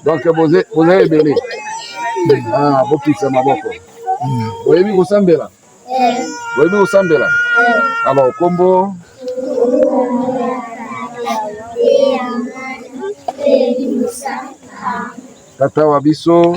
Donc vous avez belé. Ah, beaucoup c'est ma boko. Vous avez mis au Sambela. Vous avez mis au Sambela. Alors combo. Tata Wabiso.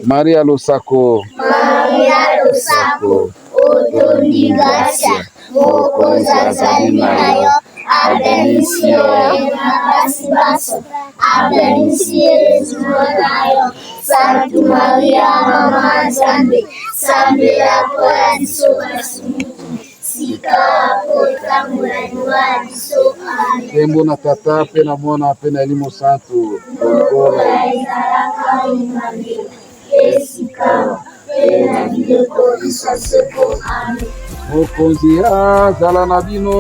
Maria Lusako. Otondi gracia, mokoza zalinayo, abenisio basibaso, abenisio zumonayo, Santa Maria Mama Zambi, Zambi la kwa disobasu, sika pota mula diso. Tembo na tata pena mwana pena elimu santu. Mokonzi azala na bino.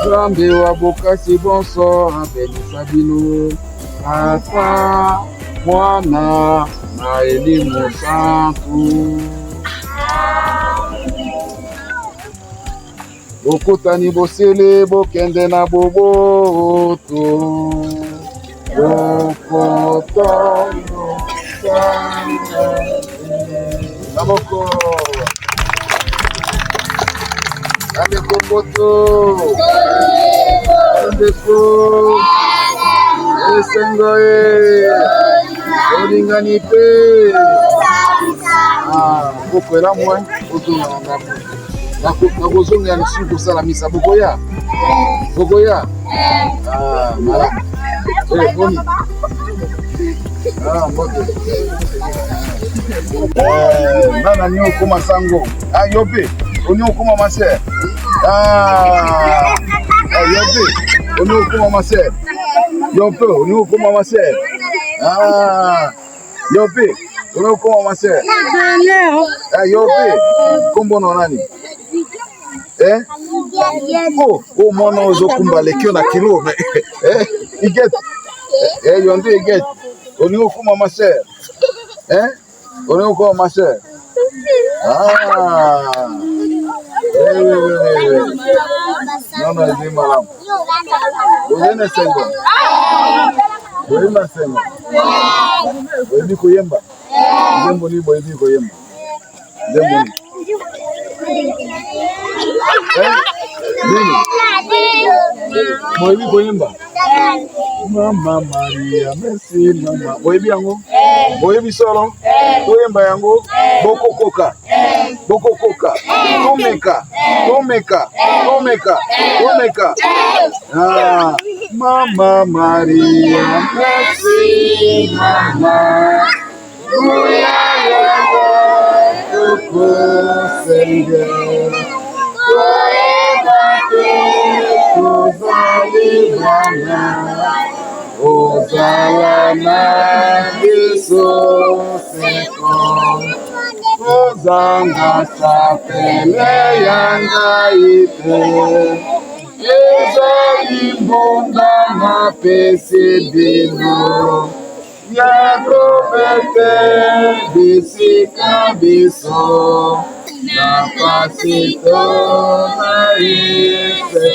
Nzambe wa bokasi bonso abelisa bino. Tata mwana na elimu santu. Bokutani bosele bokende na boboto. Bokoto Naboko Ande Komboto Andeko Esengoe Olinganipe Bokwela mwe Otunga wangapo Nakuzunga ya nisuku sala misa Bokoya Bokoya Mara Boni Nana nyo kuma sango Yope Onyo kuma mase Yope Onyo kuma mase Yope Onyo kuma mase Yope Onyo kuma mase Yope Kumbo no nani Oh mono ozo kumba lekio na kilo Iget Yonde iget Onyo kuma mase Onyo kuma mase Non, c'est malade. Vous êtes sengo. Vous êtes sengo. Vous êtes koyemba. Zembo ni boy bi koyemba. Zembo ni. Boy bi koyemba. Mama Maria, merci mama. Boy bi yango. Boy bi solo. Koyemba yango. Boko koka. Boko koka. Tomeka. Mama Maria, merci mama. Ozanga sapele yanga ite ezali mbonda na pesi bino yakobete bisika biso na pasito na ise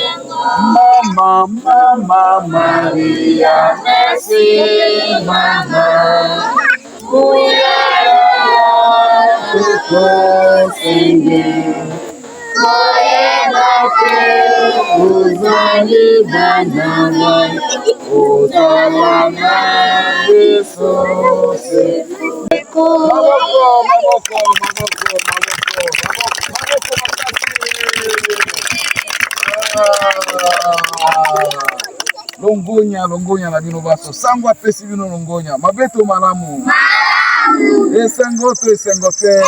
Mama Maria merci mama Longonya na bino baso sangwa pesi bino longonya mabeto malamu esengo te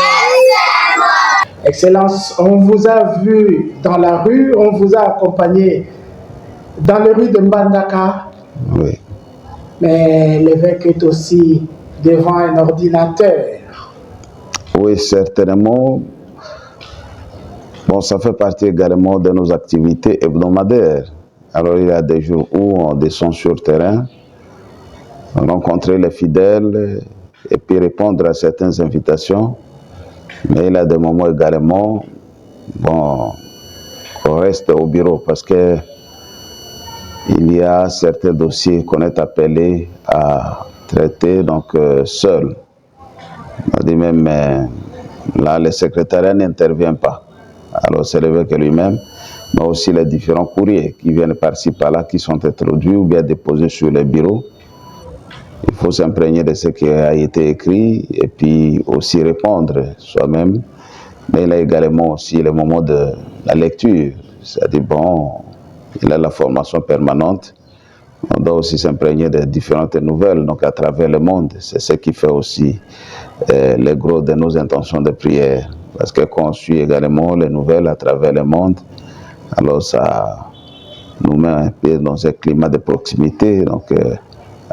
Excellence, on vous a vu dans la rue, on vous a accompagné dans les rues de Mbandaka. Oui. Mais l'évêque est aussi devant un ordinateur. Oui, certainement. Bon, ça fait partie également de nos activités hebdomadaires. Alors, il y a des jours où on descend sur le terrain, rencontrer les fidèles et puis répondre à certaines invitations. Mais il y a des moments également, bon, on reste au bureau parce que il y a certains dossiers qu'on est appelé à traiter donc seul. On dit même, là, le secrétariat n'intervient pas. Alors, c'est l'évêque lui-même, mais aussi les différents courriers qui viennent par-ci par-là, qui sont introduits ou bien déposés sur les bureaux. Il faut s'imprégner de ce qui a été écrit et puis aussi répondre soi-même. Mais il y a également aussi le moment de la lecture. C'est-à-dire, bon, il a la formation permanente. On doit aussi s'imprégner de différentes nouvelles, donc à travers le monde. C'est ce qui fait aussi le gros de nos intentions de prière. Parce que quand on suit également les nouvelles à travers le monde, alors ça nous met un peu dans un climat de proximité, donc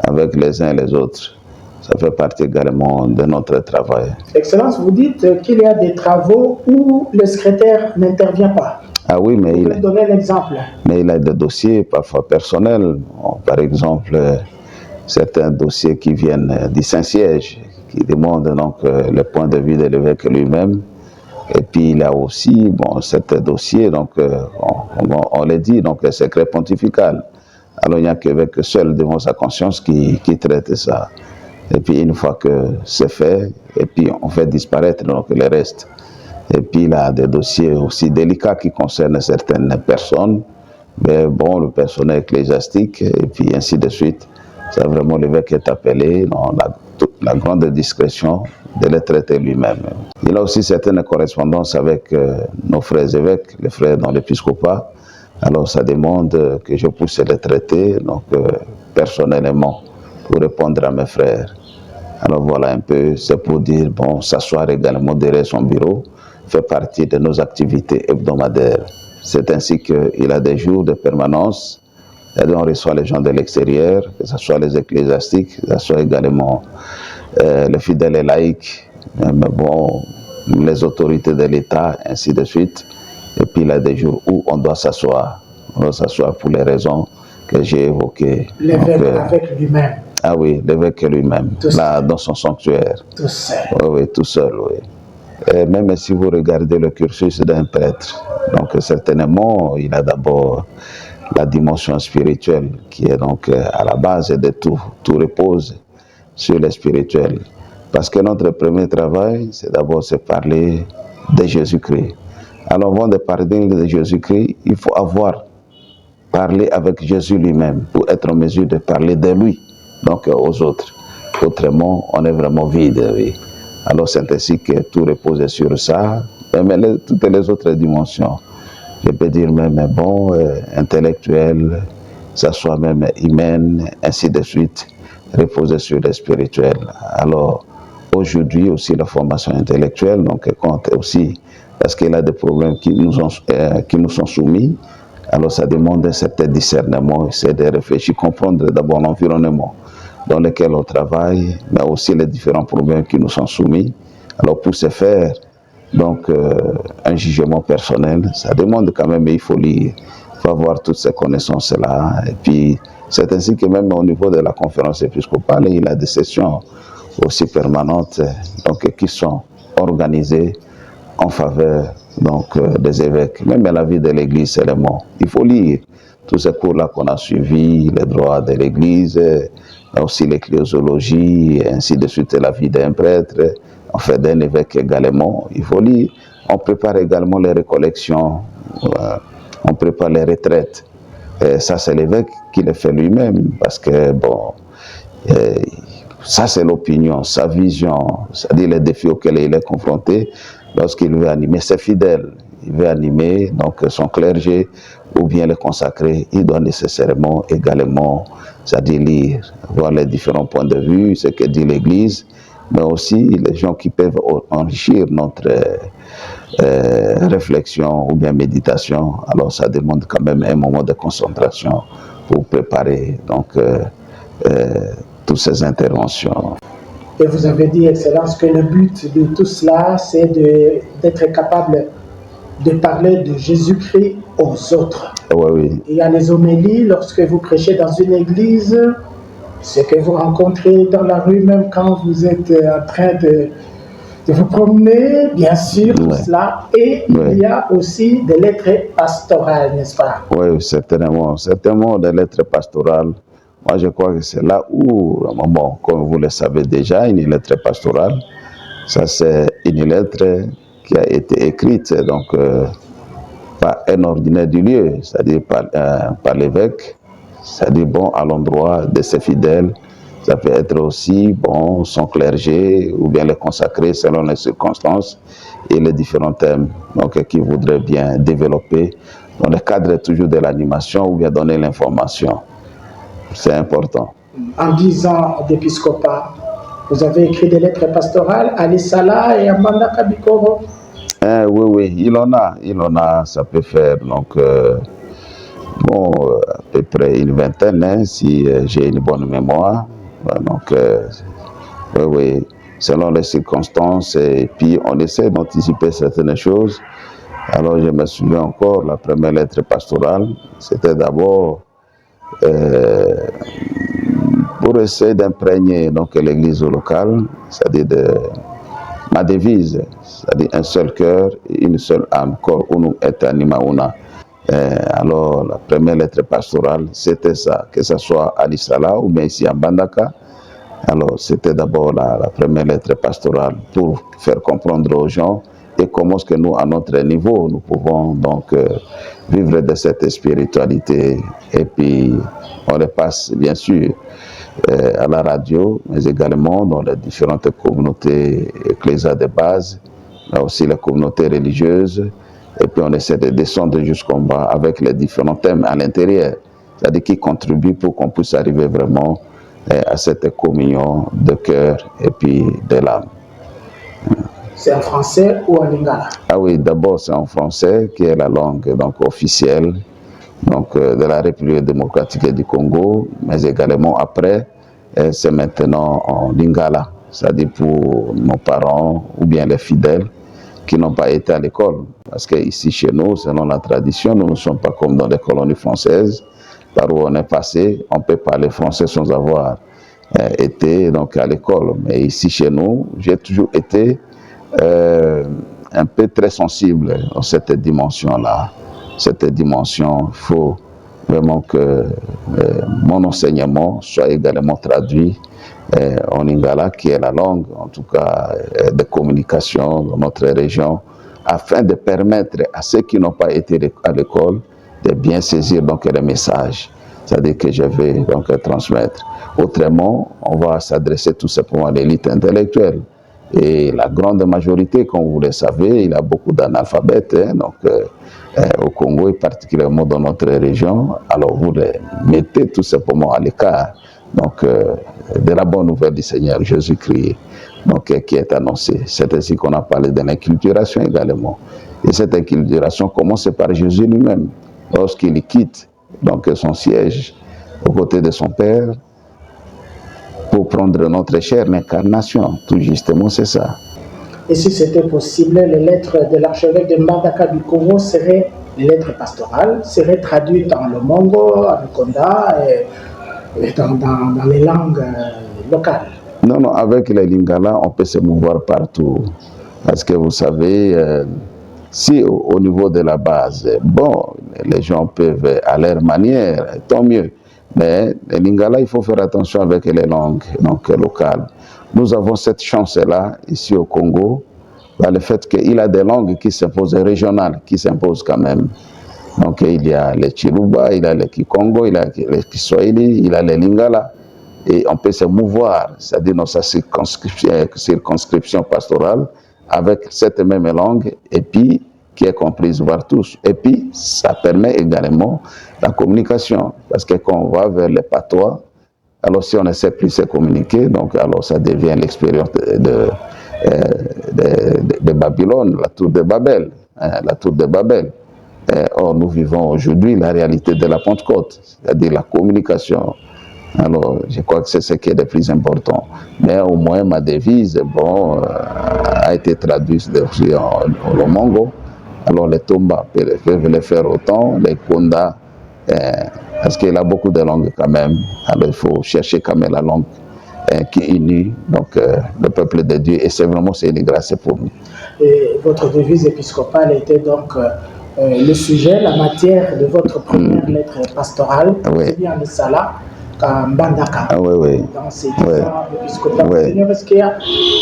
avec les uns et les autres. Ça fait partie également de notre travail. Excellence, vous dites qu'il y a des travaux où le secrétaire n'intervient pas. Ah oui, mais vous pouvez donner un exemple. Mais il a des dossiers parfois personnels. Bon, par exemple, certains dossiers qui viennent du Saint-Siège, qui demandent donc le point de vue de l'évêque lui-même. Et puis il a aussi, bon, certains dossiers, donc on le dit, donc le secret pontifical. Alors il n'y a qu'avec seul devant sa conscience qui traite ça. Et puis une fois que c'est fait, et puis on fait disparaître donc le reste. Et puis il a des dossiers aussi délicats qui concernent certaines personnes, mais bon, le personnel ecclésiastique, et puis ainsi de suite. C'est vraiment l'évêque est appelé dans la grande discrétion de les traiter lui-même. Il a aussi certaines correspondances avec nos frères évêques, les frères dans l'épiscopat. Alors ça demande que je puisse les traiter donc, personnellement pour répondre à mes frères. Alors voilà un peu, c'est pour dire, bon, s'asseoir également derrière son bureau fait partie de nos activités hebdomadaires. C'est ainsi qu'il a des jours de permanence, c'est-à-dire on reçoit les gens de l'extérieur, que ce soit les ecclésiastiques, que ce soit également les fidèles et laïcs, mais bon, les autorités de l'État, ainsi de suite. Et puis il y a des jours où on doit s'asseoir. On doit s'asseoir pour les raisons que j'ai évoquées. L'évêque avec lui-même. Ah oui, l'évêque lui-même, là, dans son sanctuaire. Tout seul. Oui, oui, tout seul, oui. Et même si vous regardez le cursus d'un prêtre, donc certainement, il a d'abord la dimension spirituelle qui est donc à la base de tout. Tout repose sur le spirituel. Parce que notre premier travail, c'est d'abord se parler de Jésus-Christ. Alors avant de parler de Jésus-Christ, il faut avoir parlé avec Jésus lui-même pour être en mesure de parler de lui, donc aux autres. Autrement, on est vraiment vide, oui. Alors c'est ainsi que tout repose sur ça, mais toutes les autres dimensions, je peux dire même bon, intellectuel, ça soit même humaine, ainsi de suite, reposer sur le spirituel. Alors aujourd'hui aussi la formation intellectuelle donc compte aussi parce qu'il y a des problèmes qui nous sont soumis. Alors ça demande un certain discernement, c'est de réfléchir, comprendre d'abord l'environnement dans lequel on travaille, mais aussi les différents problèmes qui nous sont soumis. Alors pour ce faire, donc un jugement personnel, ça demande quand même, il faut lire, il faut avoir toutes ces connaissances-là. Et puis c'est ainsi que même au niveau de la conférence épiscopale, il y a des sessions aussi permanentes donc, qui sont organisées en faveur donc, des évêques. Même la vie de l'Église, c'est le mot. Il faut lire tous ces cours-là qu'on a suivis, les droits de l'Église, aussi l'ecclésiologie, ainsi de suite, la vie d'un prêtre, en fait d'un évêque également. Il faut lire. On prépare également les récollections, on prépare les retraites. Et ça, c'est l'évêque qui le fait lui-même, parce que, bon, ça, c'est l'opinion, sa vision, c'est-à-dire les défis auxquels il est confronté lorsqu'il veut animer ses fidèles. Il veut animer donc son clergé ou bien le consacrer. Il doit nécessairement également, c'est-à-dire lire, voir les différents points de vue, ce que dit l'Église, mais aussi les gens qui peuvent enrichir réflexion ou bien méditation. Alors ça demande quand même un moment de concentration pour préparer donc toutes ces interventions. Et vous avez dit, Excellence, que le but de tout cela, c'est d'être capable de parler de Jésus-Christ aux autres. Oui. Il y a les homélies, lorsque vous prêchez dans une église, ce que vous rencontrez dans la rue, même quand vous êtes en train de vous promener, bien sûr, tout cela. Et il y a aussi des lettres pastorales, n'est-ce pas? Oui, certainement. Certainement des lettres pastorales. Moi, je crois que c'est là où, bon, comme vous le savez déjà, une lettre pastorale, ça c'est une lettre qui a été écrite donc, par un ordinaire du lieu, c'est-à-dire par l'évêque, c'est-à-dire bon, à l'endroit de ses fidèles. Ça peut être aussi bon, son clergé ou bien les consacrés selon les circonstances et les différents thèmes donc, qu'il voudrait bien développer dans le cadre toujours de l'animation ou bien donner l'information. C'est important. En 10 ans d'épiscopat, vous avez écrit des lettres pastorales à Lissala et à Mbandaka Bikoro. Oui, il en a, ça peut faire donc bon, à peu près une vingtaine, hein, si j'ai une bonne mémoire. Donc, oui, selon les circonstances, et puis on essaie d'anticiper certaines choses. Alors, je me souviens encore, la première lettre pastorale, c'était d'abord pour essayer d'imprégner donc l'église locale, c'est-à-dire ma devise, c'est-à-dire un seul cœur et une seule âme, cor unum et anima una. Alors, la première lettre pastorale, c'était ça, que ce soit à Lissala ou bien ici à Mbandaka. Alors, c'était d'abord la première lettre pastorale pour faire comprendre aux gens et comment est-ce que nous, à notre niveau, nous pouvons donc vivre de cette spiritualité. Et puis, on le passe, bien sûr, à la radio, mais également dans les différentes communautés ecclésiales de base, là aussi les communautés religieuses. Et puis, on essaie de descendre jusqu'en bas avec les différents thèmes à l'intérieur, c'est-à-dire qui contribuent pour qu'on puisse arriver vraiment à cette communion de cœur et puis de l'âme. C'est en français ou en lingala? Ah oui, d'abord c'est en français qui est la langue donc, officielle donc, de la République démocratique du Congo, mais également après, c'est maintenant en lingala, c'est-à-dire pour nos parents ou bien les fidèles qui n'ont pas été à l'école. Parce qu'ici chez nous, selon la tradition, nous ne sommes pas comme dans les colonies françaises, par où on est passé, on peut parler français sans avoir été donc, à l'école. Mais ici chez nous, j'ai toujours été un peu très sensible à cette dimension-là. Cette dimension, il faut vraiment que mon enseignement soit également traduit en lingala, qui est la langue, en tout cas, de communication dans notre région, afin de permettre à ceux qui n'ont pas été à l'école de bien saisir donc les messages, c'est-à-dire que je vais donc transmettre. Autrement, on va s'adresser tout simplement à l'élite intellectuelle. Et la grande majorité, comme vous le savez, il y a beaucoup d'analphabètes donc, au Congo et particulièrement dans notre région. Alors vous les mettez tout simplement à l'écart donc, de la bonne nouvelle du Seigneur Jésus-Christ donc, qui est annoncée. C'est ainsi qu'on a parlé de l'inculturation également. Et cette inculturation commence par Jésus lui-même. Lorsqu'il quitte donc, son siège aux côtés de son Père pour prendre notre chère incarnation. Tout justement, c'est ça. Et si c'était possible, les lettres de l'archevêque de Mbandaka du Congo seraient les lettres pastorales, seraient traduites en Lomongo, en Konda et dans les langues locales. Non, avec les lingala, on peut se mouvoir partout. Parce que vous savez, si au niveau de la base, bon, les gens peuvent à leur manière, tant mieux. Mais les lingala, il faut faire attention avec les langues donc, locales. Nous avons cette chance-là, ici au Congo, par le fait qu'il y a des langues qui s'imposent régionales, qui s'imposent quand même. Donc il y a les Chiluba, il y a les Kikongo, il y a les Kiswahili, il y a les lingala. Et on peut se mouvoir, c'est-à-dire dans sa circonscription pastorale, avec cette même langue, et puis qui est comprise par tous. Et puis, ça permet également la communication, parce que quand on va vers les patois, alors si on ne sait plus se communiquer, donc alors ça devient l'expérience de Babylone, la tour de Babel, la tour de Babel. Or, nous vivons aujourd'hui la réalité de la Pentecôte, c'est-à-dire la communication. Alors, je crois que c'est ce qui est le plus important. Mais au moins, ma devise, bon, a été traduite aussi en Lomongo. Alors, les Tomba peuvent le faire autant, les Konda, parce qu'il a beaucoup de langues quand même. Alors, il faut chercher quand même la langue qui unit donc, le peuple de Dieu. Et c'est vraiment une grâce pour nous. Et votre devise épiscopale était donc le sujet, la matière de votre première lettre pastorale. Oui. C'est bien Lissala, Mbandaka. Ah oui, oui. Dans ces 10 ans d'épiscopat. Oui. Seigneur, est-ce qu'il y a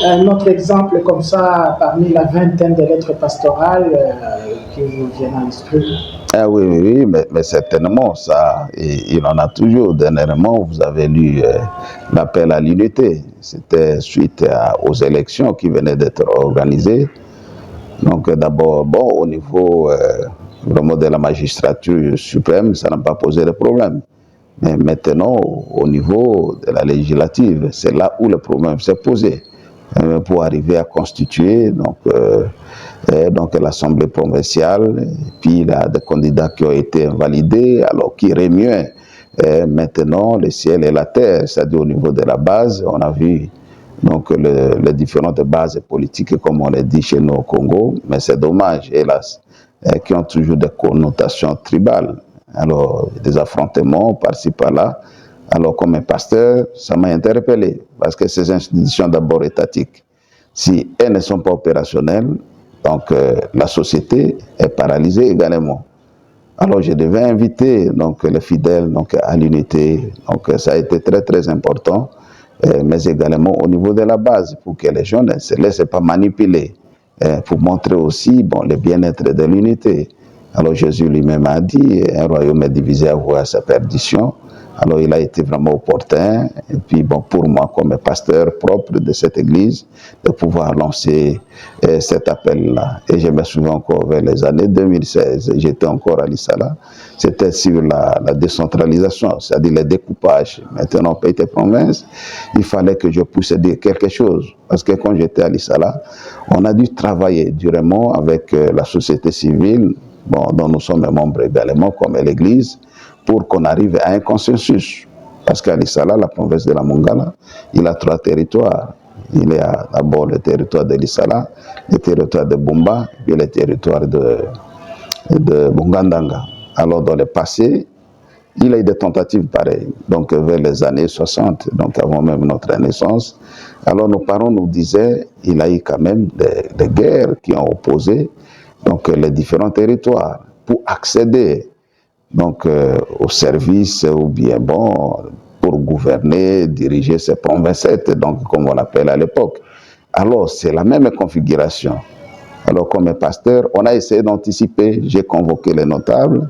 un autre exemple comme ça parmi la vingtaine de lettres pastorales qui vous viennent à l'esprit? Ah oui, oui, oui, mais certainement, ça, il en a toujours. Dernièrement, vous avez lu l'appel à l'unité. C'était suite aux élections qui venaient d'être organisées. Donc d'abord, bon, au niveau vraiment de la magistrature suprême, ça n'a pas posé de problème. Mais maintenant, au niveau de la législative, c'est là où le problème s'est posé. Pour arriver à constituer donc l'Assemblée provinciale, et puis il y a des candidats qui ont été validés, alors qui remuaient maintenant le ciel et la terre, c'est-à-dire au niveau de la base, on a vu donc les différentes bases politiques, comme on l'a dit chez nous au Congo, mais c'est dommage, hélas, qui ont toujours des connotations tribales. Alors, des affrontements par-ci, par-là. Alors, comme un pasteur, ça m'a interpellé, parce que ces institutions d'abord étatiques, si elles ne sont pas opérationnelles, donc la société est paralysée également. Alors, je devais inviter donc, les fidèles donc, à l'unité. Donc, ça a été très, très important, mais également au niveau de la base, pour que les gens ne se laissent pas manipuler, pour montrer aussi bon, le bien-être de l'unité. Alors Jésus lui-même a dit, un royaume est divisé à voir sa perdition. Alors il a été vraiment opportun, et puis bon, pour moi comme pasteur propre de cette église, de pouvoir lancer cet appel-là. Et je me souviens encore vers les années 2016, j'étais encore à Lissala, c'était sur la décentralisation, c'est-à-dire le découpage. Maintenant, pays et province, il fallait que je puisse dire quelque chose. Parce que quand j'étais à Lissala, on a dû travailler durement avec la société civile, bon, dont nous sommes membres également, comme l'église, pour qu'on arrive à un consensus. Parce qu'à Lissala, la province de la Mongala, il a 3 territoires. Il y a d'abord le territoire de Lissala, le territoire de Bumba, et le territoire de Bongandanga. Alors dans le passé, il y a eu des tentatives pareilles, donc vers les années 60, donc avant même notre naissance. Alors nos parents nous disaient, il y a eu quand même des guerres qui ont opposé donc, les différents territoires pour accéder donc, aux services ou bien bon, pour gouverner, diriger ces provinces, donc comme on l'appelle à l'époque. Alors c'est la même configuration. Alors comme pasteur, on a essayé d'anticiper, j'ai convoqué les notables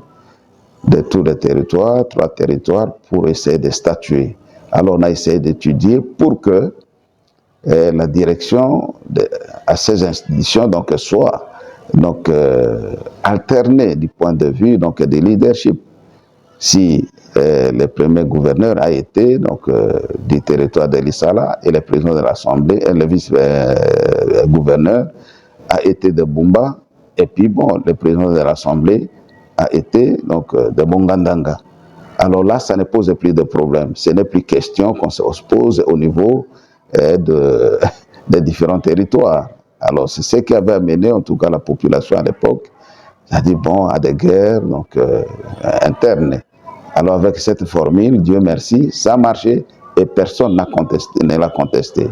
de tous les territoires, 3 territoires, pour essayer de statuer. Alors on a essayé d'étudier pour que la direction à ces institutions donc, soit donc, alternée du point de vue donc, de leadership. Si le premier gouverneur a été donc, du territoire de Lissala et le président de l'Assemblée et le vice-gouverneur a été de Bumba, et puis bon, le président de l'Assemblée a été donc, de Bongandanga. Alors là, ça ne pose plus de problème. Ce n'est plus question qu'on se pose au niveau des différents territoires. Alors c'est ce qui avait amené en tout cas la population à l'époque, c'est-à-dire bon, à des guerres donc, internes. Alors avec cette formule, Dieu merci, ça a marché et personne ne l'a contesté.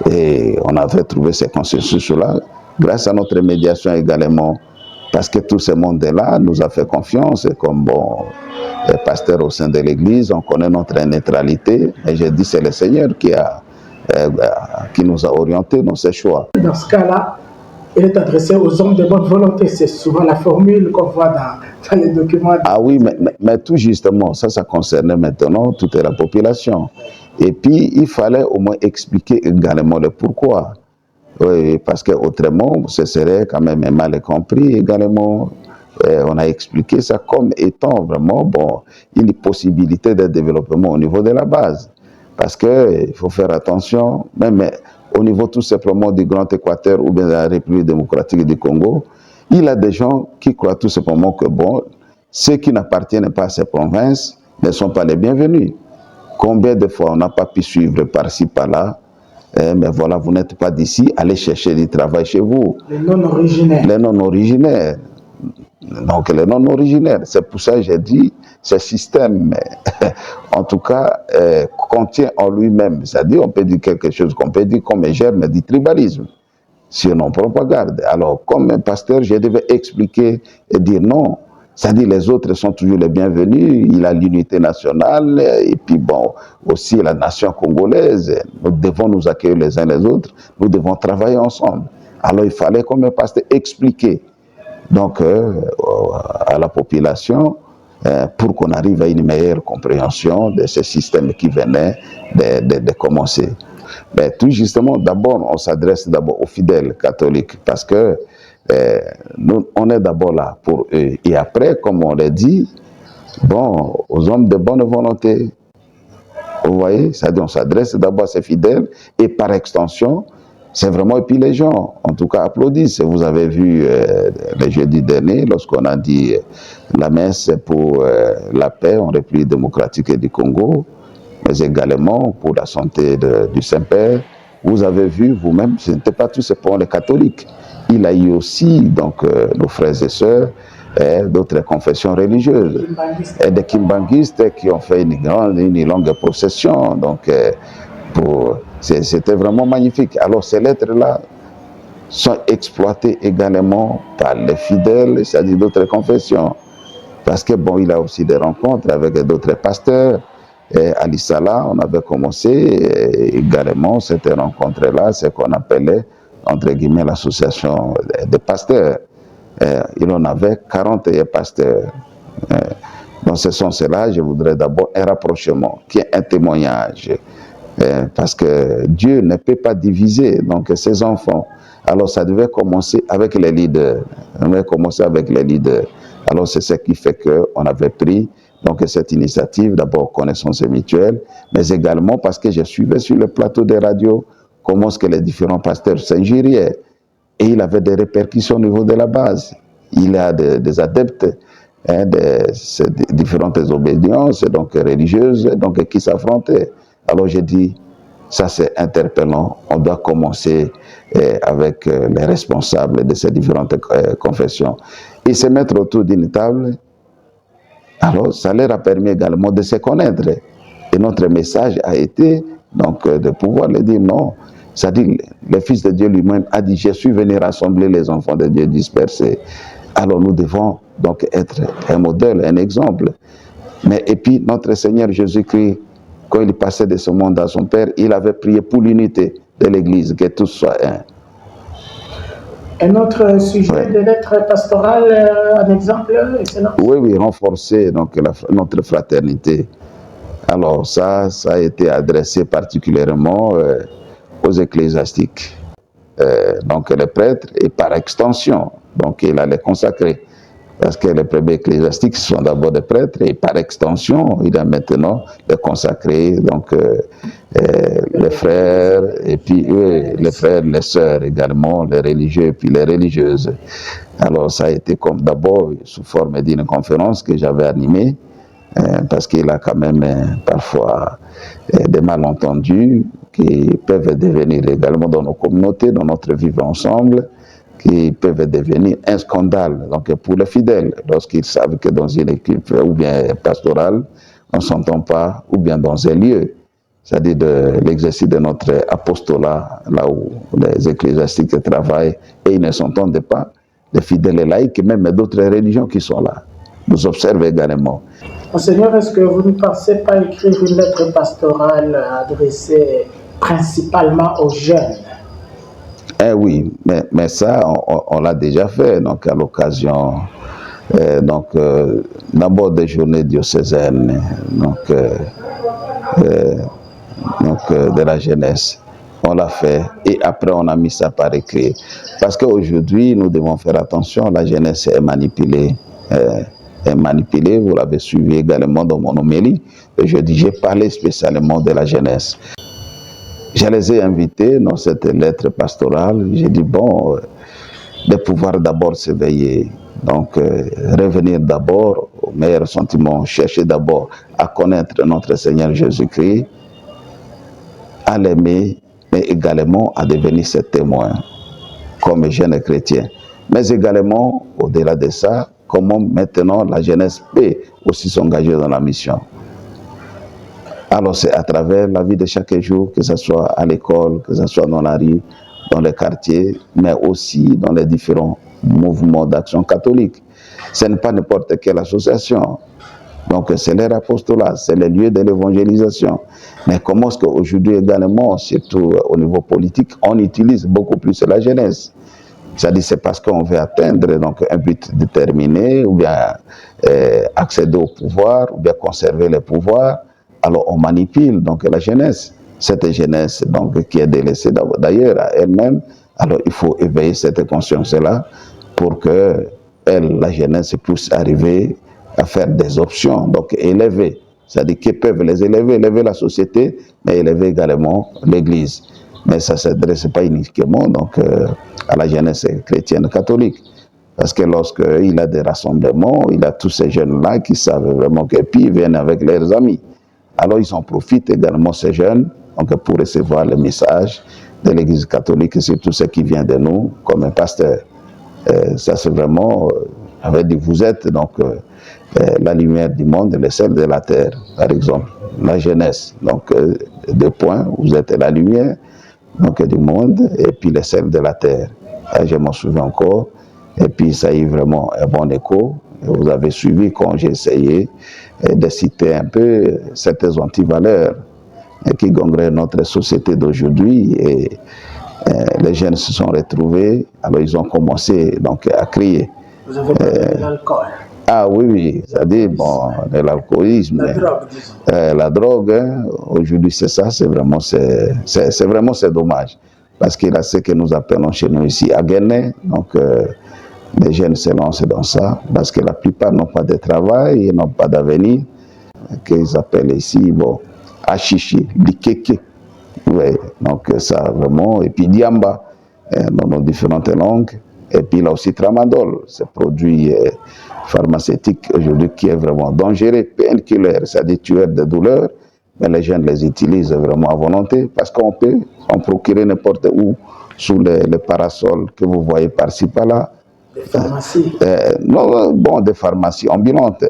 Et on avait trouvé ce consensus-là grâce à notre médiation également, parce que tout ce monde-là nous a fait confiance, et comme bon, pasteur au sein de l'Église, on connaît notre neutralité, et j'ai dit c'est le Seigneur qui nous a orientés dans ces choix. Dans ce cas-là, il est adressé aux hommes de bonne volonté. C'est souvent la formule qu'on voit dans les documents. Ah oui, mais tout justement, ça concernait maintenant toute la population. Et puis, il fallait au moins expliquer également le pourquoi. Oui, parce qu'autrement, ce serait quand même mal compris également. On a expliqué ça comme étant vraiment bon, une possibilité de développement au niveau de la base. Parce qu'il faut faire attention, même au niveau tout simplement du Grand Équateur ou bien de la République démocratique du Congo, il y a des gens qui croient tout simplement que bon, ceux qui n'appartiennent pas à ces provinces ne sont pas les bienvenus. Combien de fois on n'a pas pu suivre par-ci, par-là, mais voilà, vous n'êtes pas d'ici, allez chercher du travail chez vous. Les non-originaires. Les non-originaires. Donc les non-originaires, c'est pour ça que j'ai dit, ce système, en tout cas, contient en lui-même, c'est-à-dire on peut dire quelque chose qu'on peut dire comme un germe du tribalisme, sinon propagande. Alors, comme un pasteur, je devais expliquer et dire non, c'est-à-dire les autres sont toujours les bienvenus, il a l'unité nationale, et puis bon, aussi la nation congolaise, nous devons nous accueillir les uns les autres, nous devons travailler ensemble. Alors il fallait comme un pasteur expliquer donc à la population pour qu'on arrive à une meilleure compréhension de ce système qui venait de commencer. Mais tout justement, d'abord, on s'adresse d'abord aux fidèles catholiques parce que nous, on est d'abord là pour eux. Et après, comme on l'a dit, bon, aux hommes de bonne volonté. Vous voyez, c'est-à-dire on s'adresse d'abord à ces fidèles et par extension, c'est vraiment, et puis les gens, en tout cas, applaudissent. Vous avez vu le jeudi dernier, lorsqu'on a dit la messe pour la paix en République démocratique du Congo, mais également pour la santé du Saint-Père. Vous avez vu vous-même, ce n'était pas tout simplement les catholiques. Il a eu aussi donc, nos frères et sœurs d'autres confessions religieuses, et des kimbanguistes qui ont fait une longue procession. Donc, c'était vraiment magnifique. Alors ces lettres-là sont exploitées également par les fidèles, c'est-à-dire d'autres confessions. Parce que bon, il a aussi des rencontres avec d'autres pasteurs. Et à l'Issala, on avait commencé également cette rencontre-là, ce qu'on appelait, entre guillemets, l'association des pasteurs. Il en avait 41 pasteurs. Dans ce sens-là, je voudrais d'abord un rapprochement, qui est un témoignage. Parce que Dieu ne peut pas diviser donc ses enfants. Alors ça devait commencer avec les leaders. On devait commencer avec les leaders. Alors c'est ce qui fait qu'on avait pris donc cette initiative, d'abord connaissance mutuelle, mais également parce que je suivais sur le plateau des radios comment est-ce que les différents pasteurs s'injuriaient. Et il avait des répercussions au niveau de la base. Il a des adeptes de ces différentes obédiences donc religieuses donc, qui s'affrontaient. Alors j'ai dit, ça c'est interpellant, on doit commencer avec les responsables de ces différentes confessions et se mettre autour d'une table. Alors ça leur a permis également de se connaître. Et notre message a été donc de pouvoir leur dire non. C'est-à-dire, le Fils de Dieu lui-même a dit, je suis venu rassembler les enfants de Dieu dispersés. Alors nous devons donc être un modèle, un exemple. Mais et puis notre Seigneur Jésus-Christ, quand il passait de ce monde à son Père, il avait prié pour l'unité de l'Église, que tous soient un. Un autre sujet de lettre pastorale, un exemple, excellent. Oui, renforcer donc notre fraternité. Alors ça a été adressé particulièrement aux ecclésiastiques, donc les prêtres, et par extension, donc il a les consacrés. Parce que les premiers ecclésiastiques sont d'abord des prêtres, et par extension, il a maintenant les consacrés, donc les frères, et puis eux, les frères, les sœurs également, les religieux, et puis les religieuses. Alors ça a été comme d'abord sous forme d'une conférence que j'avais animée, parce qu'il a quand même parfois des malentendus qui peuvent devenir également dans nos communautés, dans notre vivre ensemble, qui peuvent devenir un scandale donc pour les fidèles, lorsqu'ils savent que dans une équipe ou bien pastorale, on ne s'entend pas, ou bien dans un lieu, c'est-à-dire de l'exercice de notre apostolat, là où les ecclésiastiques travaillent, et ils ne s'entendent pas, les fidèles et laïcs, même d'autres religions qui sont là, nous observent également. Monseigneur, est-ce que vous ne pensez pas écrire une lettre pastorale adressée principalement aux jeunes? Oui, mais ça, on l'a déjà fait, donc à l'occasion d'abord des journées diocésaines, de la jeunesse. On l'a fait et après on a mis ça par écrit. Parce qu'aujourd'hui, nous devons faire attention, la jeunesse est manipulée. Vous l'avez suivi également dans mon homélie. Et je dis, j'ai parlé spécialement de la jeunesse. Je les ai invités dans cette lettre pastorale. J'ai dit, bon, de pouvoir d'abord s'éveiller. Donc, revenir d'abord au meilleur sentiment, chercher d'abord à connaître notre Seigneur Jésus-Christ, à l'aimer, mais également à devenir ses témoins, comme jeunes chrétiens. Mais également, au-delà de ça, comment maintenant la jeunesse peut aussi s'engager dans la mission. Alors, c'est à travers la vie de chaque jour, que ce soit à l'école, que ce soit dans la rue, dans les quartiers, mais aussi dans les différents mouvements d'action catholique. Ce n'est pas n'importe quelle association. Donc, c'est leur apostolat, c'est le lieu de l'évangélisation. Mais comment est-ce qu'aujourd'hui également, surtout au niveau politique, on utilise beaucoup plus la jeunesse? C'est-à-dire c'est parce qu'on veut atteindre donc, un but déterminé, ou bien accéder au pouvoir, ou bien conserver le pouvoir. Alors on manipule donc la jeunesse. Cette jeunesse donc, qui est délaissée d'ailleurs à elle-même. Alors il faut éveiller cette conscience-là pour que la jeunesse puisse arriver à faire des options, donc élever. C'est-à-dire qu'ils peuvent les élever la société, mais élever également l'Église. Mais ça ne s'adresse pas uniquement donc, à la jeunesse chrétienne catholique. Parce que lorsqu'il y a des rassemblements, il y a tous ces jeunes-là qui savent vraiment que puis ils viennent avec leurs amis. Alors ils en profitent également, ces jeunes, donc, pour recevoir le message de l'Église catholique, et surtout ce qui vient de nous comme un pasteur. Ça c'est vraiment, avait dit, vous êtes donc la lumière du monde, le sel de la terre, par exemple, la jeunesse. Donc 2 points, vous êtes la lumière donc, du monde et puis le sel de la terre. Et je m'en souviens encore, et puis ça a eu vraiment un bon écho. Vous avez suivi quand j'ai essayé de citer un peu certaines antivaleurs qui gangrenent notre société d'aujourd'hui, et les jeunes se sont retrouvés, alors ils ont commencé donc à crier. Vous avez parlé de l'alcool. Ah oui, c'est-à-dire bon, de l'alcoolisme, la drogue, hein, aujourd'hui c'est ça, c'est vraiment dommage, parce qu'il y a ce que nous appelons chez nous ici à Guinée, donc les jeunes se lancent dans ça, parce que la plupart n'ont pas de travail, ils n'ont pas d'avenir, qu'ils appellent ici, bon, achichi, likeke, ouais, donc ça vraiment, et puis diamba, dans nos différentes langues, et puis là aussi tramadol, ce produit pharmaceutique aujourd'hui qui est vraiment dangereux, painkiller, c'est-à-dire tueur de douleur, mais les jeunes les utilisent vraiment à volonté, parce qu'on peut en procurer n'importe où, sous les parasols que vous voyez par-ci, par-là. Des pharmacies. Non, bon, des pharmacies ambulantes,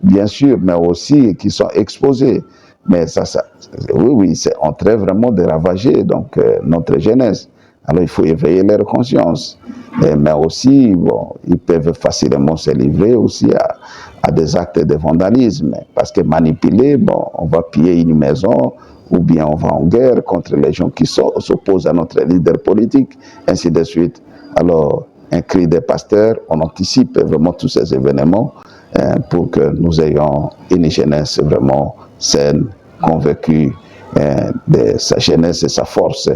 bien sûr, mais aussi qui sont exposées. Mais ça oui, c'est en train vraiment de ravager donc, notre jeunesse. Alors il faut éveiller leur conscience. Mais aussi, bon, ils peuvent facilement se livrer aussi à des actes de vandalisme. Parce que manipuler, bon, on va piller une maison, ou bien on va en guerre contre les gens qui s'opposent à notre leader politique, ainsi de suite. Alors, un cri des pasteurs, on anticipe vraiment tous ces événements pour que nous ayons une jeunesse vraiment saine, convaincue de sa jeunesse et sa force.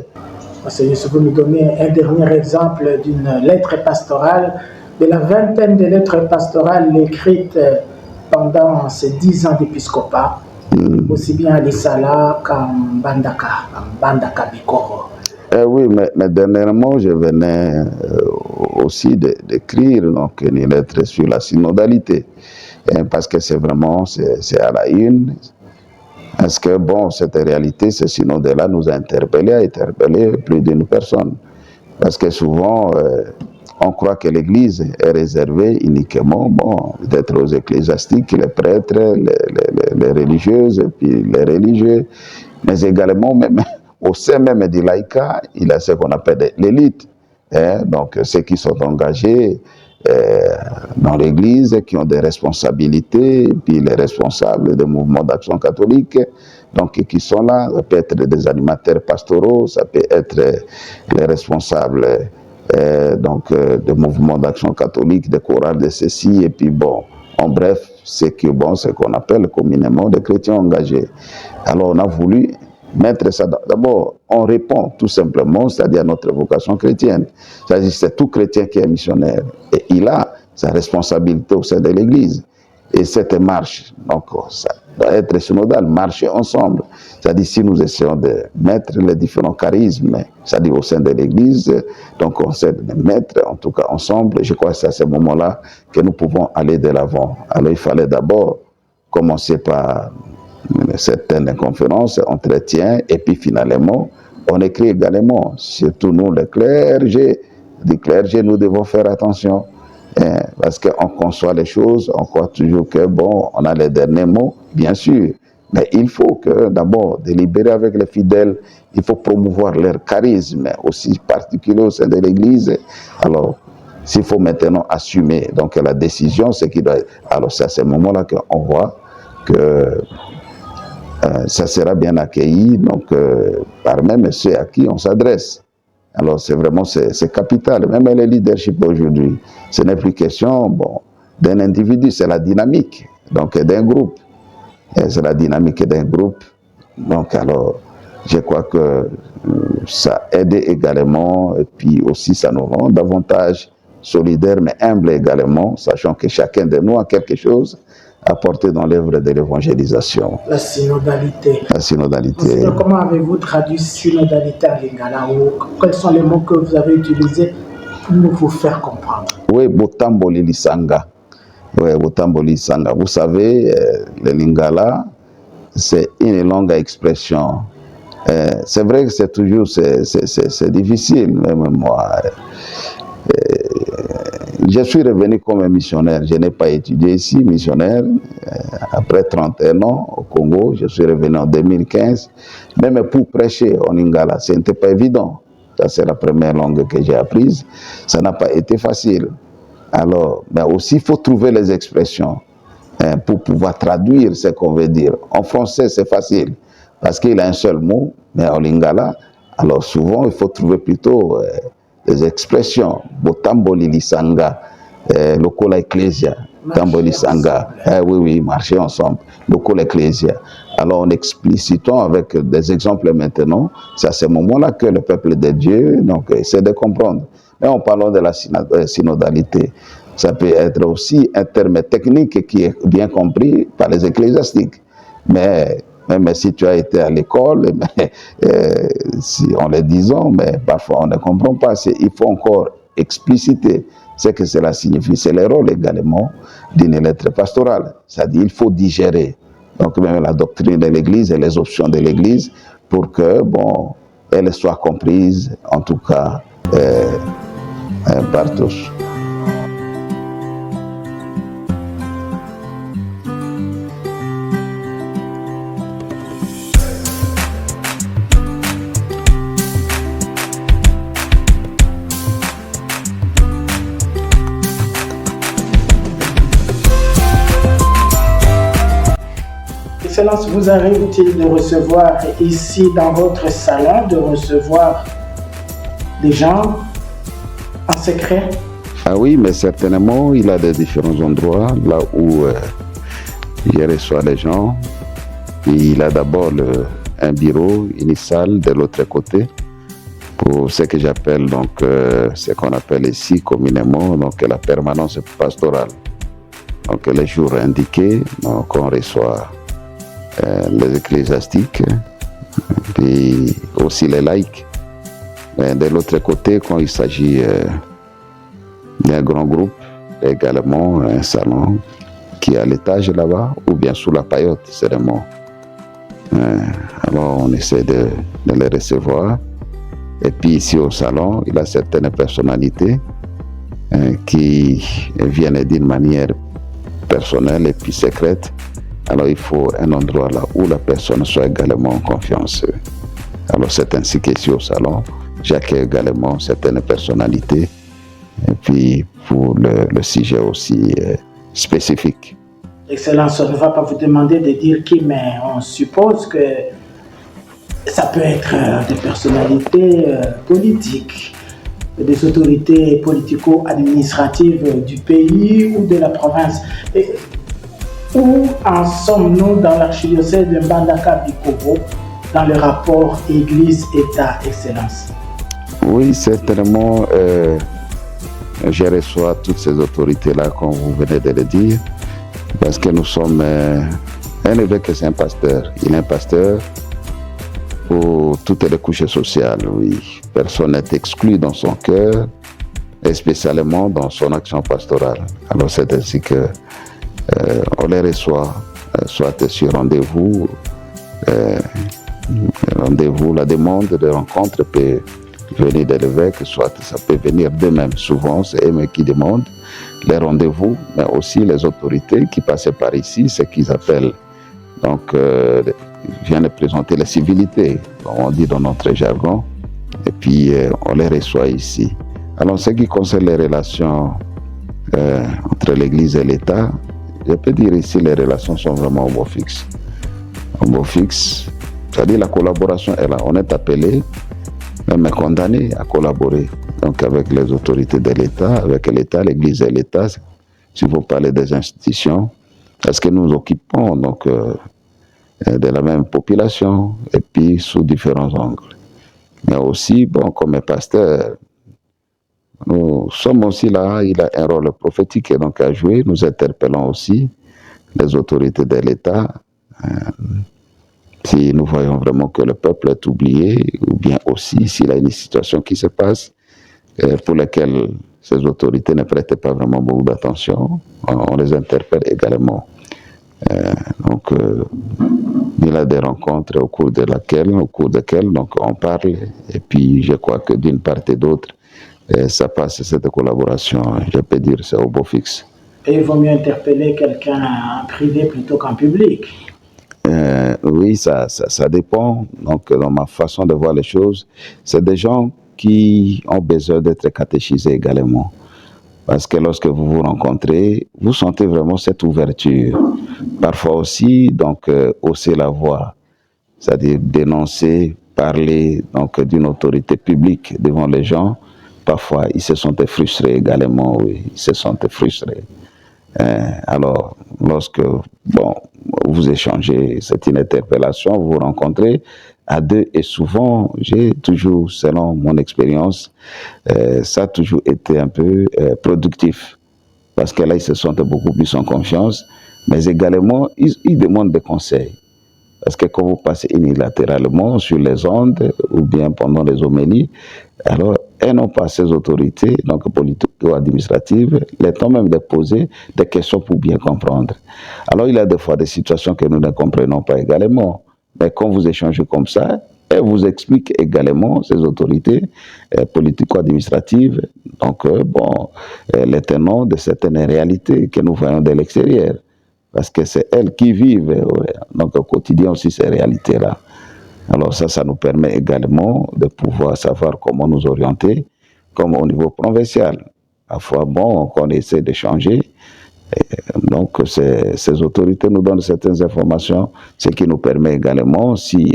Seigneur, si vous nous donnez un dernier exemple d'une lettre pastorale, de la vingtaine de lettres pastorales écrites pendant ces 10 ans d'épiscopat, aussi bien à Lissala qu'en Mbandaka Bikoro. Oui, mais dernièrement, je venais aussi d'écrire donc, une lettre sur la synodalité, parce que c'est vraiment, c'est à la une. Est-ce que, bon, cette réalité, ce synode-là nous a interpellé plus d'une personne. Parce que souvent, on croit que l'Église est réservée uniquement, bon, d'être aux ecclésiastiques, les prêtres, les religieuses, et puis les religieux, mais également, même au sein même du laïcat, il y a ce qu'on appelle l'élite. Donc, ceux qui sont engagés dans l'Église, qui ont des responsabilités, puis les responsables des mouvements d'action catholique, donc qui sont là, ça peut être des animateurs pastoraux, ça peut être les responsables donc des mouvements d'action catholique, des chorales de ceci, et puis bon, en bref, c'est ce qu'on appelle communément des chrétiens engagés. Alors on a voulu mettre ça d'abord, on répond tout simplement, c'est-à-dire à notre vocation chrétienne. C'est-à-dire c'est tout chrétien qui est missionnaire. Et il a sa responsabilité au sein de l'Église. Et cette marche, donc ça doit être synodal, marcher ensemble. C'est-à-dire si nous essayons de mettre les différents charismes, c'est-à-dire au sein de l'Église, donc on essaie de les mettre en tout cas ensemble. Je crois que c'est à ce moment-là que nous pouvons aller de l'avant. Alors il fallait d'abord commencer par certaines conférences, entretiens, et puis finalement, on écrit également, surtout nous les clergés, nous devons faire attention. Parce qu'on conçoit les choses, on croit toujours que, bon, on a les derniers mots, bien sûr. Mais il faut que, d'abord, délibérer avec les fidèles, il faut promouvoir leur charisme, aussi particulier au sein de l'Église. Alors, s'il faut maintenant assumer donc la décision, c'est qu'il doit être. Alors, c'est à ce moment-là qu'on voit que ça sera bien accueilli, donc, par même ceux à qui on s'adresse. Alors, c'est vraiment, c'est capital. Même le leadership aujourd'hui, ce n'est plus question, bon, d'un individu, c'est la dynamique, donc, d'un groupe. C'est la dynamique d'un groupe. Donc, alors, je crois que ça aide également, et puis aussi, ça nous rend davantage solidaires, mais humbles également, sachant que chacun de nous a quelque chose à porter dans l'œuvre de l'évangélisation. La synodalité. La synodalité. Comment avez-vous traduit synodalité en lingala? Quels sont les mots que vous avez utilisés pour vous faire comprendre? Oui, Botamboli Lisanga. Oui, Botamboli Lisanga. Vous savez, le lingala, c'est une longue expression. C'est vrai que c'est toujours c'est difficile, même moi. Je suis revenu comme un missionnaire. Je n'ai pas étudié ici, missionnaire. Après 31 ans au Congo, je suis revenu en 2015. Même pour prêcher en lingala, ce n'était pas évident. Ça, c'est la première langue que j'ai apprise. Ça n'a pas été facile. Alors, mais aussi, il faut trouver les expressions pour pouvoir traduire ce qu'on veut dire. En français, c'est facile parce qu'il a un seul mot, mais en lingala, alors souvent, il faut trouver plutôt des expressions. Botamboli Lisanga, lokola ecclesia, tamboli sanga. Oui, marcher ensemble. Lokola ecclesia. Alors, en explicitant avec des exemples maintenant, c'est à ce moment-là que le peuple de Dieu donc, essaie de comprendre. Mais en parlant de la synodalité, ça peut être aussi un terme technique qui est bien compris par les ecclésiastiques. Mais même si tu as été à l'école, si on le disant, mais parfois on ne comprend pas. Il faut encore expliciter ce que cela signifie. C'est le rôle également d'une lettre pastorale. C'est-à-dire qu'il faut digérer donc même la doctrine de l'Église et les options de l'Église pour que, bon, elle soit comprise, en tout cas, par tous. Excellence, vous arrive-t-il de recevoir ici dans votre salon, de recevoir des gens en secret? Ah oui, mais certainement, il y a des différents endroits là où je reçois les gens. Il a d'abord un bureau, une salle de l'autre côté pour ce que j'appelle donc ce qu'on appelle ici communément donc la permanence pastorale. Donc les jours indiqués, donc on reçoit les ecclésiastiques, puis aussi les laïcs. De l'autre côté, quand il s'agit d'un grand groupe, également un salon qui est à l'étage là-bas, ou bien sous la paillote, seulement. Alors on essaie de les recevoir. Et puis ici au salon, il y a certaines personnalités qui viennent d'une manière personnelle et puis secrète. Alors il faut un endroit là où la personne soit également en confiance. Alors c'est ainsi qu'ici au salon, j'accueille également certaines personnalités et puis pour le sujet aussi spécifique. Excellence, on ne va pas vous demander de dire qui, mais on suppose que ça peut être des personnalités politiques, des autorités politico-administratives du pays ou de la province. Et où en sommes-nous dans l'archidiocèse de Mbandaka-Bikovo dans le rapport Église-État, Excellence? Oui, certainement, je reçois toutes ces autorités-là, comme vous venez de le dire. Parce que nous sommes... un évêque, c'est un pasteur. Il est un pasteur pour toutes les couches sociales, oui. Personne n'est exclu dans son cœur, et spécialement dans son action pastorale. Alors c'est ainsi que on les reçoit, soit sur rendez-vous, la demande de rencontre peut venir de l'évêque, soit ça peut venir d'eux-mêmes. Souvent, c'est eux qui demandent les rendez-vous, mais aussi les autorités qui passent par ici, ce qu'ils appellent, donc, viennent présenter la civilité, comme on dit dans notre jargon, et puis on les reçoit ici. Alors, ce qui concerne les relations entre l'Église et l'État, je peux dire ici, les relations sont vraiment au beau fixe. Au beau fixe, c'est-à-dire la collaboration est là. On est appelé, même condamné à collaborer donc avec les autorités de l'État, avec l'État, l'Église et l'État, si vous parlez des institutions, parce que nous occupons donc de la même population et puis sous différents angles. Mais aussi, bon, comme pasteur, nous sommes aussi là, il a un rôle prophétique donc à jouer. Nous interpellons aussi les autorités de l'État. Si nous voyons vraiment que le peuple est oublié, ou bien aussi s'il y a une situation qui se passe pour laquelle ces autorités ne prêtent pas vraiment beaucoup d'attention, on les interpelle également. Donc, il y a des rencontres au cours desquelles donc, on parle, et puis je crois que d'une part et d'autre, ça passe cette collaboration, je peux dire, c'est au beau fixe. Et il vaut mieux interpeller quelqu'un en privé plutôt qu'en public? Oui, ça dépend. Donc, dans ma façon de voir les choses, c'est des gens qui ont besoin d'être catéchisés également. Parce que lorsque vous vous rencontrez, vous sentez vraiment cette ouverture. Parfois aussi, donc, hausser la voix, c'est-à-dire dénoncer, parler donc d'une autorité publique devant les gens. Parfois, ils se sentent frustrés également, oui, ils se sentent frustrés. Alors, lorsque vous échangez, c'est une interpellation, vous vous rencontrez à deux, et souvent, j'ai toujours, selon mon expérience, ça a toujours été un peu productif, parce que là, ils se sentent beaucoup plus en confiance, mais également, ils demandent des conseils. Parce que quand vous passez unilatéralement sur les ondes ou bien pendant les homélies, alors elles n'ont pas ces autorités, donc politiques ou administratives, le temps même de poser des questions pour bien comprendre. Alors il y a des fois des situations que nous ne comprenons pas également, mais quand vous échangez comme ça, elles vous expliquent également, ces autorités politiques ou administratives, donc les tenants de certaines réalités que nous voyons de l'extérieur. Parce que c'est elles qui vivent donc au quotidien aussi ces réalités-là. Alors ça nous permet également de pouvoir savoir comment nous orienter, comme au niveau provincial. Parfois, qu'on essaie de changer. Donc ces autorités nous donnent certaines informations, ce qui nous permet également, si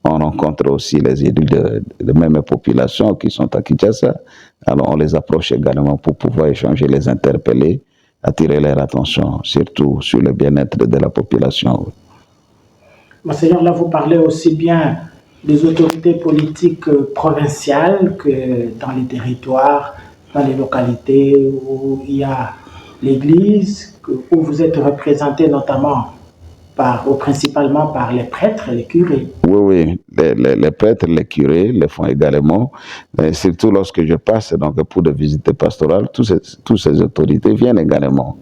on rencontre aussi les élus de même population qui sont à Kinshasa, alors on les approche également pour pouvoir échanger, les interpeller, attirer leur attention, surtout sur le bien-être de la population. Monseigneur, là, vous parlez aussi bien des autorités politiques provinciales que dans les territoires, dans les localités où il y a l'Église, où vous êtes représenté notamment principalement par les prêtres et les curés. Oui, les prêtres, les curés le font également, mais surtout lorsque je passe donc, pour des visites pastorales, toutes ces autorités viennent également.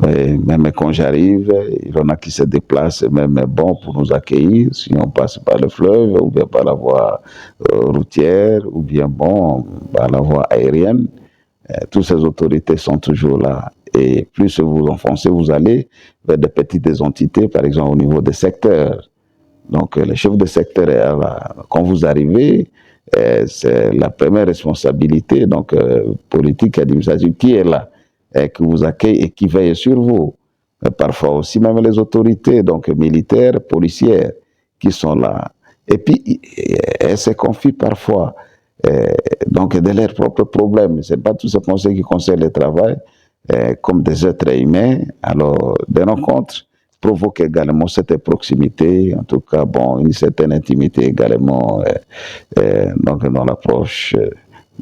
Et même quand j'arrive, il y en a qui se déplacent, même pour nous accueillir, si on passe par le fleuve, ou bien par la voie routière, ou bien par la voie aérienne. Toutes ces autorités sont toujours là. Et plus vous enfoncez, vous allez vers des petites entités, par exemple au niveau des secteurs. Donc le chef de secteur est là. Quand vous arrivez, c'est la première responsabilité donc, politique et administrative qui est là, qui vous accueille et qui veille sur vous. Parfois aussi même les autorités donc militaires, policières qui sont là. Et puis elles se confient parfois donc de leurs propres problèmes. Ce n'est pas tout ce conseil qui concerne le travail, comme des êtres humains. Alors des rencontres provoquent également cette proximité, en tout cas une certaine intimité également donc dans l'approche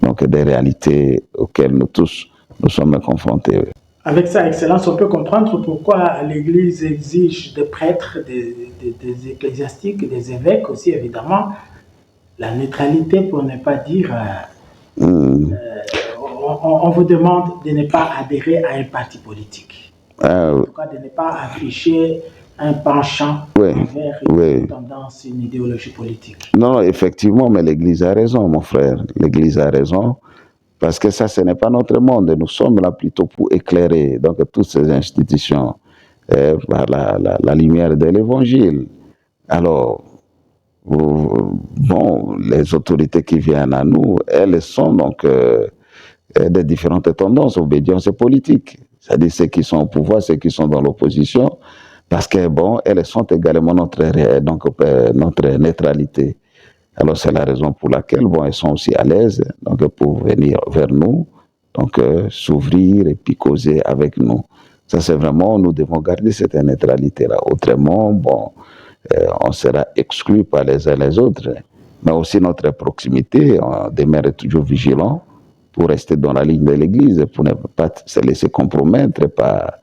donc des réalités auxquelles nous tous nous sommes confrontés. Avec ça, Excellence, on peut comprendre pourquoi l'Église exige des prêtres, des ecclésiastiques, des évêques aussi, évidemment, la neutralité pour ne pas dire... on vous demande de ne pas adhérer à un parti politique. En tout cas, de ne pas afficher un penchant envers une tendance, une idéologie politique. Non, effectivement, mais l'Église a raison, mon frère. l'Église a raison, parce que ça, ce n'est pas notre monde. Nous sommes là plutôt pour éclairer donc, toutes ces institutions par la lumière de l'Évangile. Alors, bon, les autorités qui viennent à nous, elles sont donc des différentes tendances, obédience politique. C'est-à-dire ceux qui sont au pouvoir, ceux qui sont dans l'opposition, parce que, bon, elles sont également notre neutralité. Alors, c'est la raison pour laquelle, bon, elles sont aussi à l'aise, donc, pour venir vers nous, donc, s'ouvrir et puis causer avec nous. Ça, c'est vraiment, nous devons garder cette neutralité-là. Autrement, bon, on sera exclu par les uns les autres. Mais aussi notre proximité, on demeure toujours vigilant pour rester dans la ligne de l'Église, pour ne pas se laisser compromettre par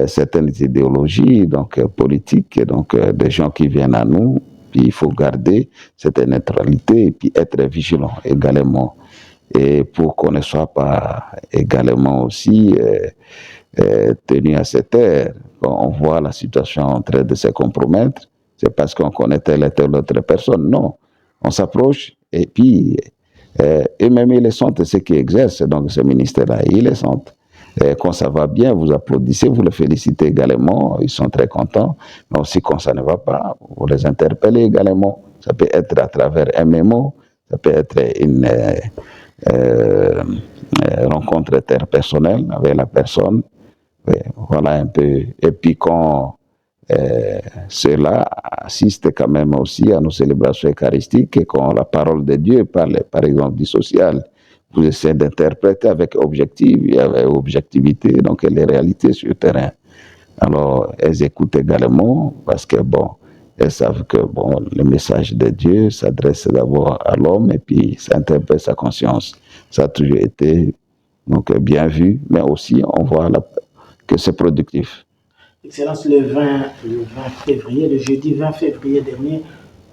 certaines idéologies donc, politiques, donc des gens qui viennent à nous. Puis il faut garder cette neutralité et puis être vigilant également. Et pour qu'on ne soit pas également aussi tenu à cette terre, quand on voit la situation en train de se compromettre, c'est parce qu'on connaît telle et telle autre personne. Non, on s'approche et puis eux-mêmes ils les sentent, ceux qui exercent donc ce ministère-là, ils les sentent. Et quand ça va bien, vous applaudissez, vous les félicitez également, ils sont très contents. Mais aussi quand ça ne va pas, vous les interpellez également. Ça peut être à travers un mémo, ça peut être une rencontre interpersonnelle avec la personne. Voilà un peu. Et puis quand cela assiste quand même aussi à nos célébrations eucharistiques et quand la parole de Dieu parle, par exemple, du social, vous essayez d'interpréter avec objectivité donc les réalités sur le terrain. Alors, elles écoutent également parce que, bon, elles savent que, bon, le message de Dieu s'adresse d'abord à l'homme et puis ça interpelle sa conscience. Ça a toujours été donc, bien vu, mais aussi on voit que c'est productif. Excellence, le 20 février, le jeudi 20 février dernier,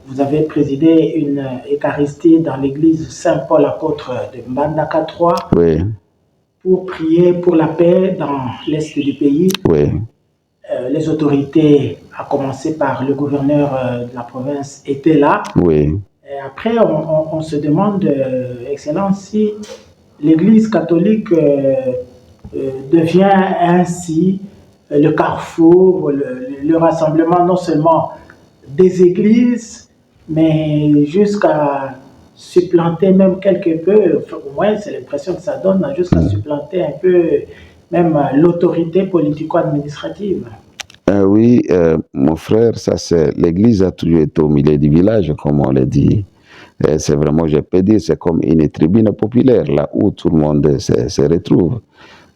vous avez présidé une Eucharistie dans l'église Saint-Paul apôtre de Mbandaka 3 pour prier pour la paix dans l'est du pays. Les autorités, à commencer par le gouverneur de la province, étaient là. Et après, on se demande, Excellence, si l'église catholique devient ainsi le carrefour, le rassemblement non seulement des églises, mais jusqu'à supplanter même quelque peu, au moins c'est l'impression que ça donne, jusqu'à supplanter un peu même l'autorité politico-administrative. Oui, mon frère, ça c'est l'église a toujours été au milieu du village, comme on l'a dit. C'est vraiment, je peux dire, c'est comme une tribune populaire, là où tout le monde se retrouve.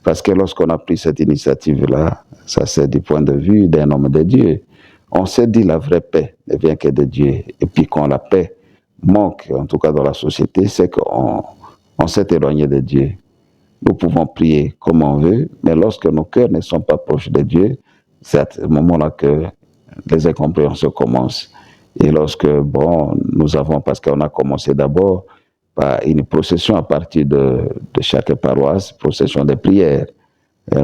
Parce que lorsqu'on a pris cette initiative-là, ça c'est du point de vue d'un homme de Dieu. On s'est dit la vraie paix ne vient que de Dieu. Et puis quand la paix manque, en tout cas dans la société, c'est qu'on s'est éloigné de Dieu. Nous pouvons prier comme on veut, mais lorsque nos cœurs ne sont pas proches de Dieu, c'est à ce moment-là que les incompréhensions commencent. Et lorsque, bon, nous avons, parce qu'on a commencé d'abord par une procession à partir de chaque paroisse, procession de prière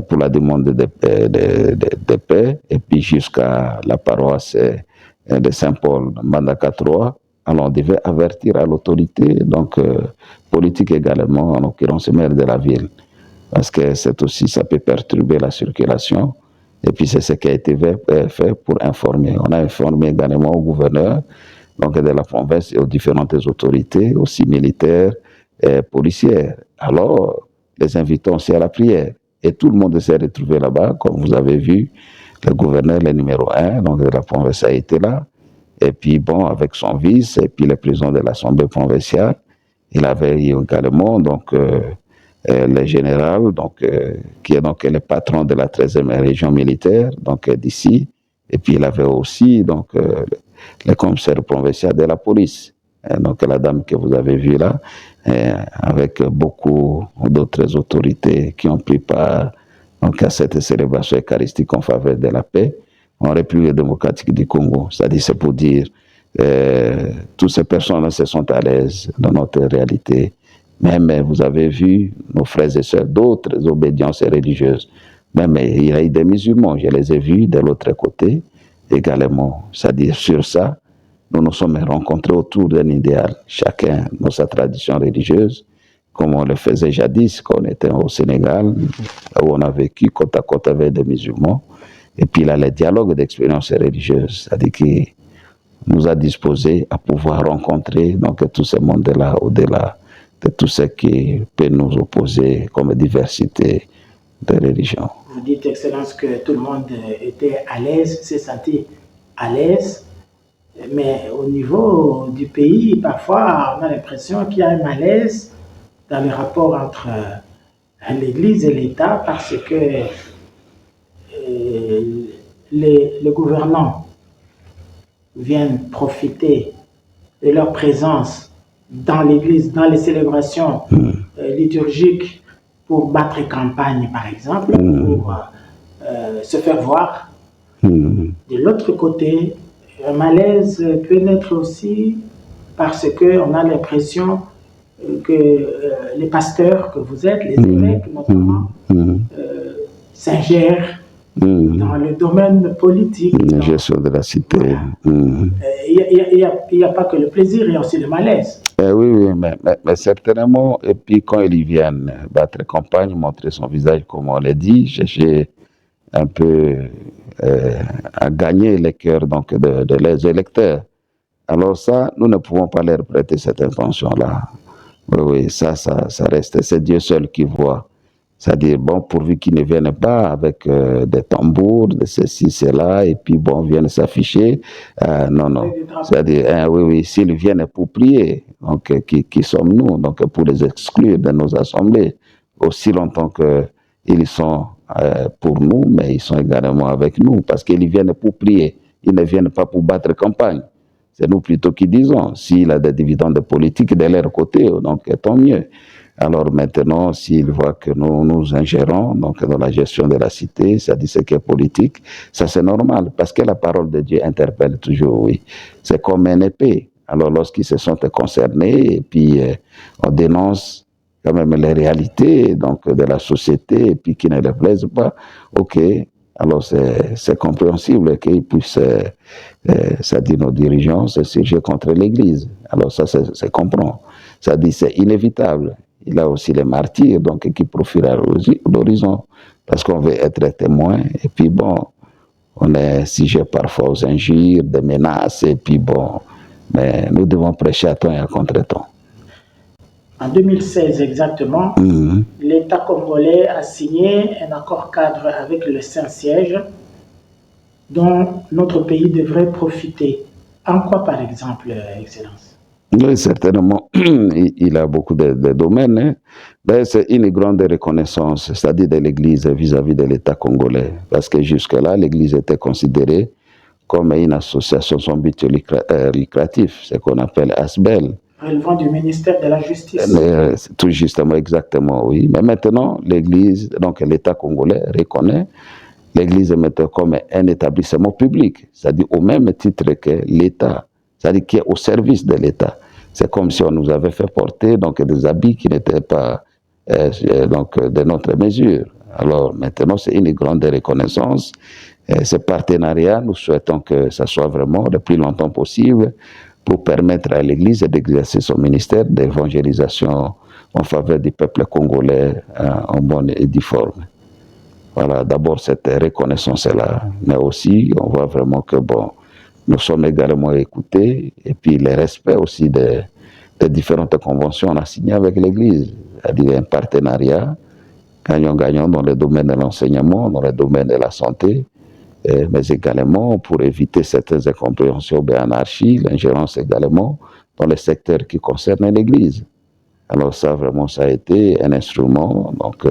pour la demande de paix, et puis jusqu'à la paroisse de Saint-Paul, Mbandaka 3. Alors on devait avertir à l'autorité, donc politique également, en l'occurrence maire de la ville, parce que c'est aussi, ça peut perturber la circulation. Et puis c'est ce qui a été fait pour informer. On a informé également au gouverneur donc de la province et aux différentes autorités, aussi militaires et policières. Alors, les invitons aussi à la prière. Et tout le monde s'est retrouvé là-bas, comme vous avez vu. Le gouverneur, le numéro 1, donc de la province a été là. Et puis, bon, avec son vice, et puis le président de l'Assemblée provinciale, il avait également, donc, le général, donc, qui est donc le patron de la 13e région militaire, donc d'ici. Et puis, il avait aussi, donc, le commissaire provincial de la police, donc la dame que vous avez vue là, avec beaucoup d'autres autorités qui ont pris part donc à cette célébration eucharistique en faveur de la paix en République démocratique du Congo. C'est-à-dire, c'est pour dire, toutes ces personnes se sont à l'aise dans notre réalité. Même, vous avez vu, nos frères et sœurs d'autres obédiences religieuses, même il y a eu des musulmans, je les ai vus de l'autre côté également. C'est-à-dire, sur ça, nous nous sommes rencontrés autour d'un idéal, chacun dans sa tradition religieuse, comme on le faisait jadis quand on était au Sénégal, où on a vécu côte à côte avec des musulmans. Et puis là, le dialogue d'expériences religieuses, c'est-à-dire qu'il nous a disposés à pouvoir rencontrer donc, tout ce monde-là, au-delà de tout ce qui peut nous opposer comme diversité de religions. Vous dites, Excellence, que tout le monde était à l'aise, s'est senti à l'aise. Mais au niveau du pays, parfois, on a l'impression qu'il y a un malaise dans le rapport entre l'Église et l'État parce que les gouvernants viennent profiter de leur présence dans l'Église, dans les célébrations liturgiques pour battre campagne, par exemple, pour se faire voir. De l'autre côté, un malaise peut naître aussi parce qu'on a l'impression que les pasteurs que vous êtes, les évêques notamment, s'ingèrent dans le domaine politique. La gestion de la cité. Il n'y a pas que le plaisir, il y a aussi le malaise. Oui, mais certainement, et puis quand ils viennent battre campagne, montrer son visage, comme on l'a dit, chercher un peu à gagner les cœurs donc, de leurs électeurs. Alors ça, nous ne pouvons pas leur prêter cette intention-là. Oui, ça reste, c'est Dieu seul qui voit. C'est-à-dire, bon, pourvu qu'ils ne viennent pas avec des tambours, de ceci, cela, et puis bon, viennent s'afficher. Non. C'est-à-dire, oui, s'ils viennent pour prier, donc qui sommes-nous? Donc pour les exclure de nos assemblées, aussi longtemps qu'ils sont pour nous, mais ils sont également avec nous, parce qu'ils viennent pour prier, ils ne viennent pas pour battre campagne. C'est nous plutôt qui disons, s'il a des dividendes politiques de leur côté, donc tant mieux. Alors maintenant, s'ils voient que nous nous ingérons donc, dans la gestion de la cité, ça dit ce qui est politique, ça c'est normal, parce que la parole de Dieu interpelle toujours, oui. C'est comme une épée. Alors lorsqu'ils se sont concernés, et puis on dénonce quand même les réalités donc, de la société, et puis qui ne leur plaisent pas, ok, alors c'est compréhensible qu'ils puissent, ça dit nos dirigeants, se siéger contre l'Église. Alors ça, c'est comprend. Ça dit c'est inévitable. Il y a aussi les martyrs donc, qui profilent l'horizon parce qu'on veut être témoin. Et puis bon, on est sujet parfois aux injures, des menaces. Et puis bon, mais nous devons prêcher à temps et à contre-temps. En 2016 exactement, l'État congolais a signé un accord cadre avec le Saint-Siège dont notre pays devrait profiter. En quoi par exemple, Excellence? Oui, certainement, il a beaucoup de domaines. Hein. Ben, c'est une grande reconnaissance, c'est-à-dire de l'Église vis-à-vis de l'État congolais. Parce que jusque-là, l'Église était considérée comme une association sans but lucratif, ce qu'on appelle ASBEL. Relevant du ministère de la Justice. Tout justement, exactement, oui. Mais maintenant, l'Église, donc l'État congolais reconnaît l'Église maintenant comme un établissement public, c'est-à-dire au même titre que l'État. C'est-à-dire qui est au service de l'État. C'est comme si on nous avait fait porter donc, des habits qui n'étaient pas donc, de notre mesure. Alors maintenant, c'est une grande reconnaissance. Ce partenariat, nous souhaitons que ça soit vraiment le plus longtemps possible pour permettre à l'Église d'exercer son ministère d'évangélisation en faveur du peuple congolais en bonne et due forme. Voilà, d'abord cette reconnaissance-là, mais aussi on voit vraiment que bon, nous sommes également écoutés, et puis le respect aussi des différentes conventions qu'on a signées avec l'Église, c'est-à-dire un partenariat gagnant-gagnant dans le domaine de l'enseignement, dans le domaine de la santé, mais également pour éviter certaines incompréhensions et anarchies, l'ingérence également dans les secteurs qui concernent l'Église. Alors ça, vraiment, ça a été un instrument donc,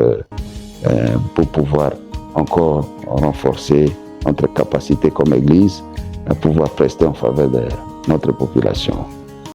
pour pouvoir encore renforcer notre capacité comme Église à pouvoir prester en faveur de notre population.